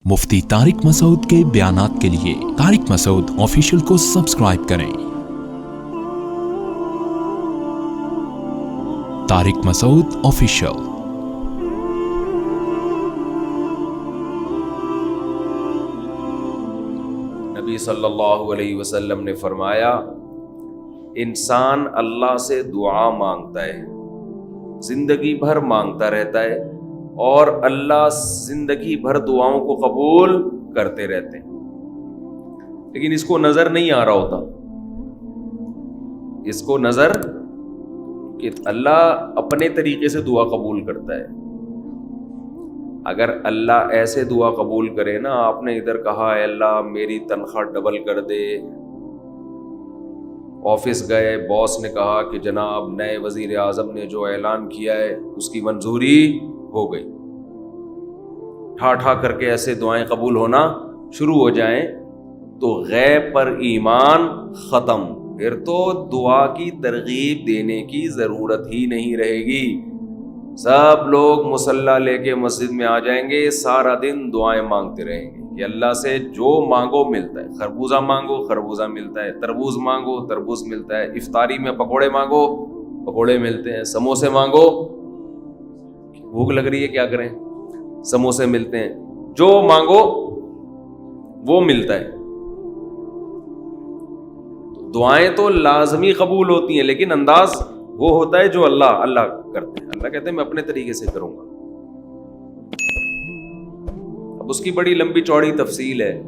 مفتی طارق مسعود کے بیانات کے لیے طارق مسعود آفیشیل کو سبسکرائب کریں۔ طارق مسعود آفیشیل۔ نبی صلی اللہ علیہ وسلم نے فرمایا، انسان اللہ سے دعا مانگتا ہے، زندگی بھر مانگتا رہتا ہے، اور اللہ زندگی بھر دعاؤں کو قبول کرتے رہتے ہیں، لیکن اس کو نظر نہیں آ رہا ہوتا، اس کو نظر کہ اللہ اپنے طریقے سے دعا قبول کرتا ہے۔ اگر اللہ ایسے دعا قبول کرے نا، آپ نے ادھر کہا ہے اللہ میری تنخواہ ڈبل کر دے، آفس گئے، باس نے کہا کہ جناب نئے وزیر اعظم نے جو اعلان کیا ہے اس کی منظوری ہو گئی، ٹھا ٹھا کر کے ایسے دعائیں قبول ہونا شروع ہو جائیں تو غیب پر ایمان ختم، پھر تو دعا کی ترغیب دینے کی ضرورت ہی نہیں رہے گی۔ سب لوگ مصلی لے کے مسجد میں آ جائیں گے، سارا دن دعائیں مانگتے رہیں گے کہ اللہ سے جو مانگو ملتا ہے، خربوزہ مانگو خربوزہ ملتا ہے، تربوز مانگو تربوز ملتا ہے، افطاری میں پکوڑے مانگو پکوڑے ملتے ہیں، سموسے مانگو، بھوک لگ رہی ہے کیا کریں، سموسے ملتے ہیں، جو مانگو وہ ملتا ہے۔ دعائیں تو لازمی قبول ہوتی ہیں، لیکن انداز وہ ہوتا ہے جو اللہ کرتے ہیں۔ اللہ کہتے ہیں میں اپنے طریقے سے کروں گا۔ اب اس کی بڑی لمبی چوڑی تفصیل ہے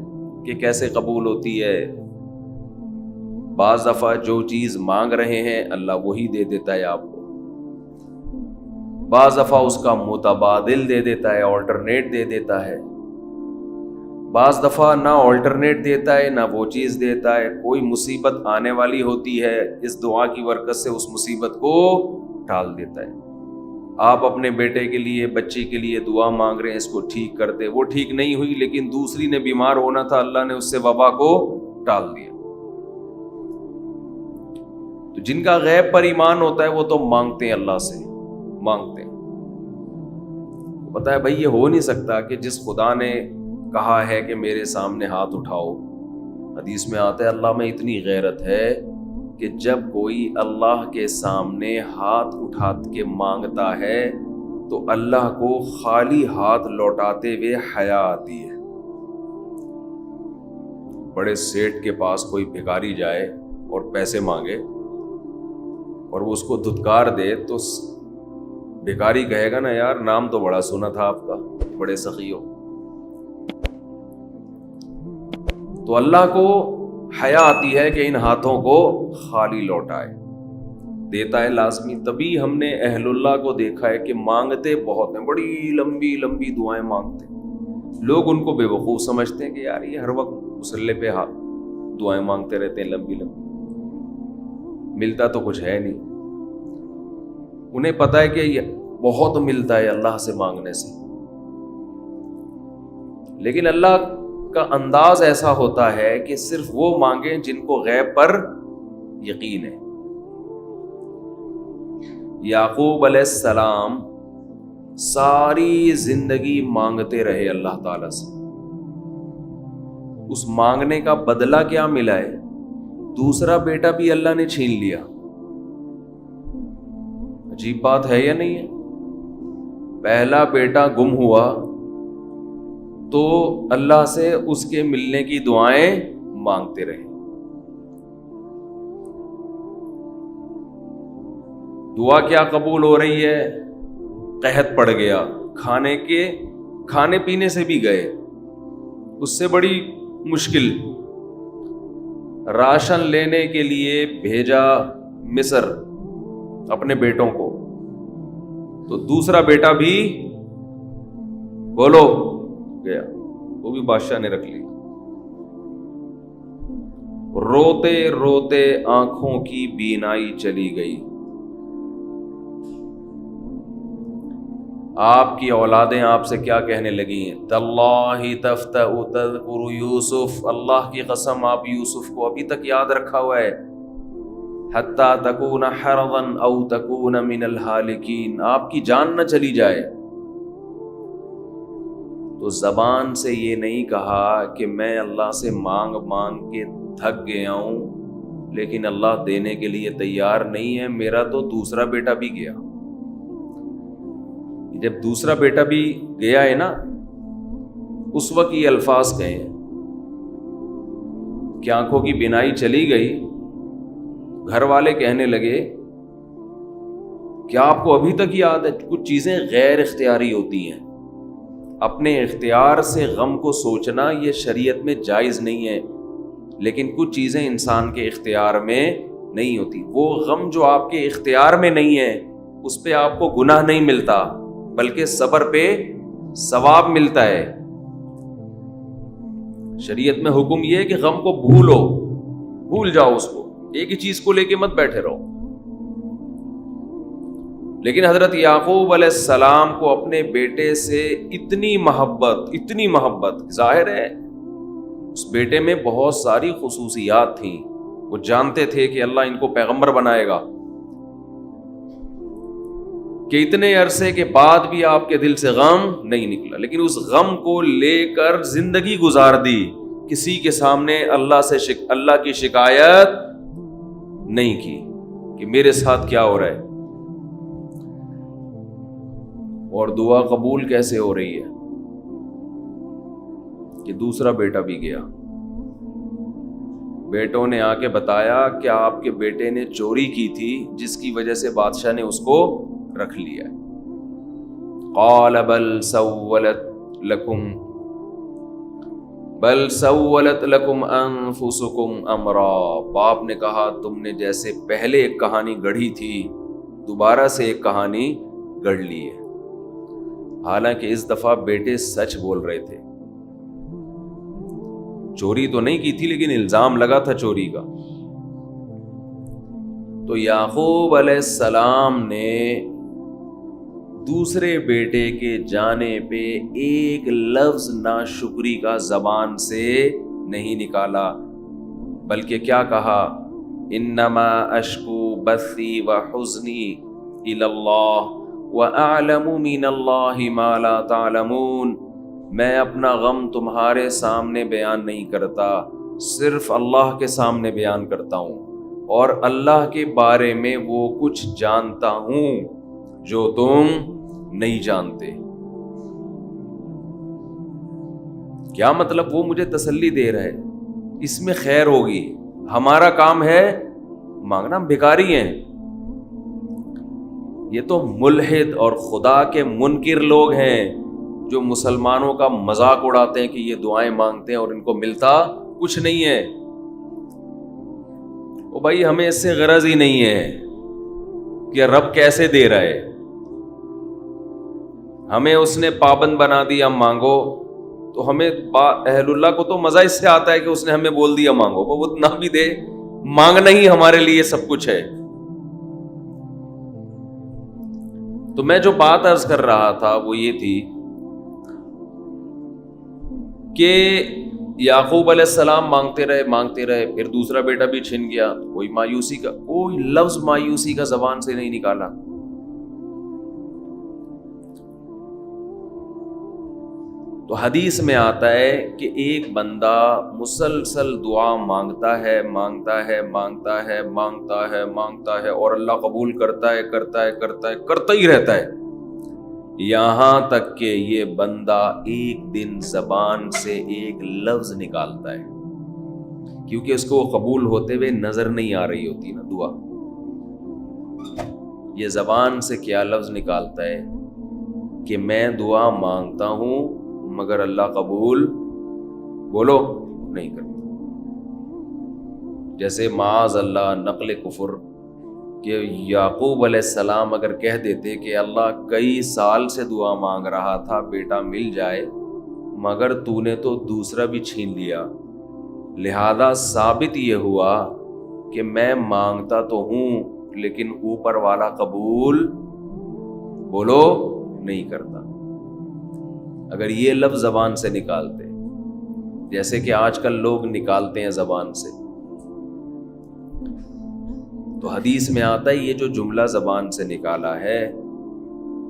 کہ کیسے قبول ہوتی ہے۔ بعض دفعہ جو چیز مانگ رہے ہیں اللہ وہی دے دیتا ہے آپ کو، بعض دفعہ اس کا متبادل دے دیتا ہے، آلٹرنیٹ دے دیتا ہے، بعض دفعہ نہ آلٹرنیٹ دیتا ہے نہ وہ چیز دیتا ہے، کوئی مصیبت آنے والی ہوتی ہے، اس دعا کی برکت سے اس مصیبت کو ٹال دیتا ہے۔ آپ اپنے بیٹے کے لیے بچی کے لیے دعا مانگ رہے ہیں اس کو ٹھیک کرتے، وہ ٹھیک نہیں ہوئی لیکن دوسری نے بیمار ہونا تھا، اللہ نے اس سے وبا کو ٹال دیا۔ تو جن کا غیب پر ایمان ہوتا ہے وہ تو مانگتے ہیں، اللہ سے مانگتے ہیں۔ پتہ ہے بھائی یہ ہو نہیں سکتا کہ جس خدا نے کہا ہے کہ میرے سامنے ہاتھ اٹھاؤ، حدیث میں آتا ہے اللہ میں اتنی غیرت ہے کہ جب کوئی اللہ کے سامنے ہاتھ اٹھا کے مانگتا ہے تو اللہ کو خالی ہاتھ لوٹاتے ہوئے حیا آتی ہے۔ بڑے سیٹ کے پاس کوئی بھکاری جائے اور پیسے مانگے اور وہ اس کو دھتکار دے تو بھکاری کہے گا نا یار نام تو بڑا سنا تھا آپ کا، بڑے سخی ہو۔ تو اللہ کو حیا آتی ہے کہ ان ہاتھوں کو خالی لوٹائے، دیتا ہے لازمی۔ تبھی ہم نے اہل اللہ کو دیکھا ہے کہ مانگتے بہت ہیں، بڑی لمبی لمبی دعائیں مانگتے ہیں۔ لوگ ان کو بے وقوف سمجھتے ہیں کہ یار یہ ہر وقت مصلی پہ دعائیں مانگتے رہتے ہیں لمبی لمبی، ملتا تو کچھ ہے نہیں۔ انہیں پتہ ہے کہ یہ بہت ملتا ہے اللہ سے مانگنے سے، لیکن اللہ کا انداز ایسا ہوتا ہے کہ صرف وہ مانگیں جن کو غیب پر یقین ہے۔ یعقوب علیہ السلام ساری زندگی مانگتے رہے اللہ تعالیٰ سے، اس مانگنے کا بدلہ کیا ملا ہے؟ دوسرا بیٹا بھی اللہ نے چھین لیا۔ عجیب بات ہے یا نہیں ہے؟ پہلا بیٹا گم ہوا تو اللہ سے اس کے ملنے کی دعائیں مانگتے رہے۔ دعا کیا قبول ہو رہی ہے؟ قحط پڑ گیا، کھانے پینے سے بھی گئے، اس سے بڑی مشکل، راشن لینے کے لیے بھیجا مصر اپنے بیٹوں کو، تو دوسرا بیٹا بھی بولو گیا، وہ بھی بادشاہ نے رکھ لی۔ روتے روتے آنکھوں کی بینائی چلی گئی۔ آپ کی اولادیں آپ سے کیا کہنے لگی ہیں؟ تاللہ تفتأ تذکر یوسف، اللہ کی قسم آپ یوسف کو ابھی تک یاد رکھا ہوا ہے، حتی تکون حرضا او تکون من الہالکین، آپ کی جان نہ چلی جائے تو زبان سے یہ نہیں کہا کہ میں اللہ سے مانگ مانگ کے تھک گیا ہوں لیکن اللہ دینے کے لیے تیار نہیں ہے، میرا تو دوسرا بیٹا بھی گیا۔ جب دوسرا بیٹا بھی گیا ہے نا، اس وقت یہ الفاظ کہے کہ آنکھوں کی بینائی چلی گئی، گھر والے کہنے لگے کیا آپ کو ابھی تک یاد ہے؟ کچھ چیزیں غیر اختیاری ہوتی ہیں، اپنے اختیار سے غم کو سوچنا یہ شریعت میں جائز نہیں ہے، لیکن کچھ چیزیں انسان کے اختیار میں نہیں ہوتی۔ وہ غم جو آپ کے اختیار میں نہیں ہے اس پہ آپ کو گناہ نہیں ملتا، بلکہ صبر پہ ثواب ملتا ہے۔ شریعت میں حکم یہ ہے کہ غم کو بھول جاؤ، اس کو ایک ہی چیز کو لے کے مت بیٹھے رہو۔ لیکن حضرت یعقوب علیہ السلام کو اپنے بیٹے سے اتنی محبت ظاہر ہے اس بیٹے میں بہت ساری خصوصیات تھیں، وہ جانتے تھے کہ اللہ ان کو پیغمبر بنائے گا، کہ اتنے عرصے کے بعد بھی آپ کے دل سے غم نہیں نکلا، لیکن اس غم کو لے کر زندگی گزار دی، کسی کے سامنے اللہ کی شکایت نہیں کی کہ میرے ساتھ کیا ہو رہا ہے۔ اور دعا قبول کیسے ہو رہی ہے کہ دوسرا بیٹا بھی گیا، بیٹوں نے آ کے بتایا کہ آپ کے بیٹے نے چوری کی تھی جس کی وجہ سے بادشاہ نے اس کو رکھ لیا۔ قال بل سولت لکم انفسکم امرا، باپ نے کہا تم نے جیسے پہلے ایک کہانی گڑھی تھی دوبارہ سے ایک کہانی گڑھ لی ہے۔ حالانکہ اس دفعہ بیٹے سچ بول رہے تھے، چوری تو نہیں کی تھی لیکن الزام لگا تھا چوری کا۔ تو یعقوب علیہ السلام نے دوسرے بیٹے کے جانے پہ ایک لفظ ناشکری کا زبان سے نہیں نکالا، بلکہ کیا کہا؟ انما اشکو بثی وحزنی الی اللہ وَأَعْلَمُ مِنَ اللَّهِ مَا لَا تَعْلَمُونَ، میں اپنا غم تمہارے سامنے بیان نہیں کرتا، صرف اللہ کے سامنے بیان کرتا ہوں، اور اللہ کے بارے میں وہ کچھ جانتا ہوں جو تم نہیں جانتے۔ کیا مطلب؟ وہ مجھے تسلی دے رہا ہے، اس میں خیر ہوگی، ہمارا کام ہے مانگنا، ہم بھکاری ہیں۔ یہ تو ملحد اور خدا کے منکر لوگ ہیں جو مسلمانوں کا مذاق اڑاتے ہیں کہ یہ دعائیں مانگتے ہیں اور ان کو ملتا کچھ نہیں ہے۔ او بھائی، ہمیں اس سے غرض ہی نہیں ہے کہ رب کیسے دے رہا ہے، ہمیں اس نے پابند بنا دیا مانگو، تو ہمیں اہل اللہ کو تو مزہ اس سے آتا ہے کہ اس نے ہمیں بول دیا مانگو، وہ نہ بھی دے، مانگنا ہی ہمارے لیے سب کچھ ہے۔ تو میں جو بات عرض کر رہا تھا وہ یہ تھی کہ یعقوب علیہ السلام مانگتے رہے، پھر دوسرا بیٹا بھی چھن گیا، کوئی لفظ مایوسی کا زبان سے نہیں نکالا۔ تو حدیث میں آتا ہے کہ ایک بندہ مسلسل دعا مانگتا ہے اور اللہ قبول کرتا ہی رہتا ہے، یہاں تک کہ یہ بندہ ایک دن زبان سے ایک لفظ نکالتا ہے، کیونکہ اس کو وہ قبول ہوتے ہوئے نظر نہیں آ رہی ہوتی نا دعا، یہ زبان سے کیا لفظ نکالتا ہے کہ میں دعا مانگتا ہوں مگر اللہ قبول بولو نہیں کرتا۔ جیسے معاذ اللہ نقل کفر کہ یعقوب علیہ السلام اگر کہہ دیتے کہ اللہ کئی سال سے دعا مانگ رہا تھا بیٹا مل جائے، مگر تو نے تو دوسرا بھی چھین لیا، لہذا ثابت یہ ہوا کہ میں مانگتا تو ہوں لیکن اوپر والا قبول بولو نہیں کرتا۔ اگر یہ لفظ زبان سے نکالتے جیسے کہ آج کل لوگ نکالتے ہیں زبان سے، تو حدیث میں آتا ہے یہ جو جملہ زبان سے نکالا ہے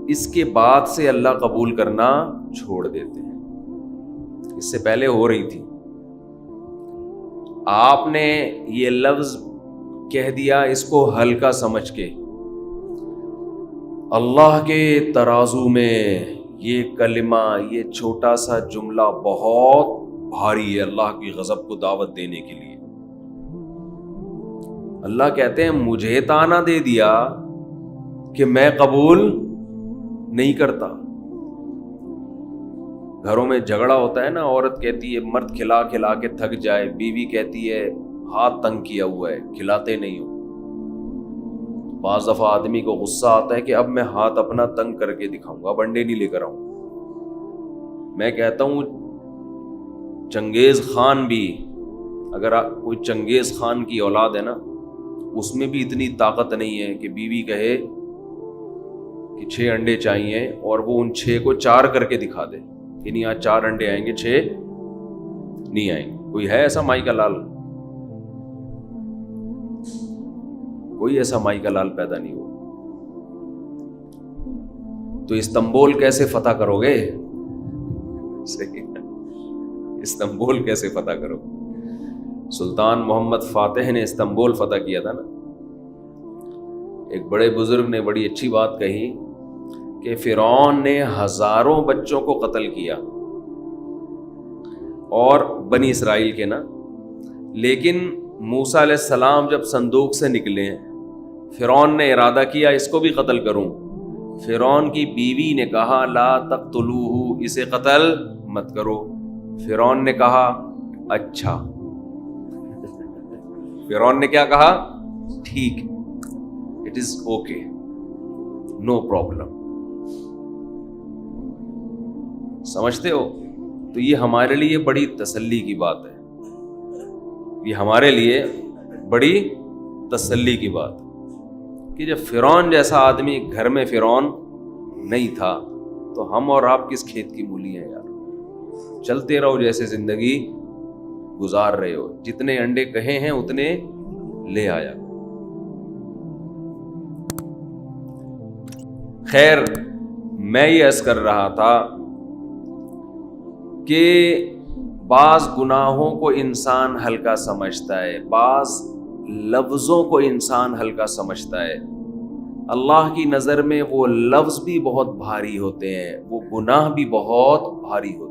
اس کے بعد سے اللہ قبول کرنا چھوڑ دیتے ہیں۔ اس سے پہلے ہو رہی تھی. آپ نے یہ لفظ کہہ دیا اس کو ہلکا سمجھ کے. اللہ کے ترازو میں یہ کلمہ، یہ چھوٹا سا جملہ بہت بھاری ہے اللہ کی غضب کو دعوت دینے کے لیے. اللہ کہتے ہیں مجھے تانا دے دیا کہ میں قبول نہیں کرتا. گھروں میں جھگڑا ہوتا ہے نا، عورت کہتی ہے مرد کھلا کھلا کے تھک جائے، بیوی کہتی ہے ہاتھ تنگ کیا ہوا ہے کھلاتے نہیں ہو. بعض دفعہ آدمی کو غصہ آتا ہے کہ اب میں ہاتھ اپنا تنگ کر کے دکھاؤں گا، اب انڈے نہیں لے کر آؤں. میں کہتا ہوں چنگیز خان بھی، اگر کوئی چنگیز خان کی اولاد ہے نا، اس میں بھی اتنی طاقت نہیں ہے کہ بیوی کہے کہ 6 انڈے چاہیے اور وہ ان 6 کو 4 کر کے دکھا دے کہ نہیں آج 4 انڈے آئیں گے 6 نہیں آئیں گے. کوئی ہے ایسا مائی کا لال؟ کوئی ایسا مائی کا لال پیدا نہیں ہوا. تو استنبول کیسے فتح کرو گے؟ استنبول کیسے فتح کرو؟ سلطان محمد فاتح نے استنبول فتح کیا تھا نا. ایک بڑے بزرگ نے بڑی اچھی بات کہی کہ فرعون نے ہزاروں بچوں کو قتل کیا اور بنی اسرائیل کے نا، لیکن موسیٰ علیہ السلام جب صندوق سے نکلے فرعون نے ارادہ کیا اس کو بھی قتل کروں. فرعون کی بیوی نے کہا لا تقتلوہ، اسے قتل مت کرو. فرعون نے کہا اچھا. فرعون نے کیا کہا؟ ٹھیک، it is okay, no problem. سمجھتے ہو؟ تو یہ ہمارے لیے بڑی تسلی کی بات ہے، یہ ہمارے لیے بڑی تسلی کی بات کہ جب فرعون جیسا آدمی گھر میں فرعون نہیں تھا تو ہم اور آپ کس کھیت کی مولی ہیں یار. چلتے رہو جیسے زندگی گزار رہے ہو، جتنے انڈے کہے ہیں اتنے لے آیا. خیر، میں یہ عرض کر رہا تھا کہ بعض گناہوں کو انسان ہلکا سمجھتا ہے، بعض لفظوں کو انسان ہلکا سمجھتا ہے. اللہ کی نظر میں وہ لفظ بھی بہت بھاری ہوتے ہیں، وہ گناہ بھی بہت بھاری ہوتے ہیں.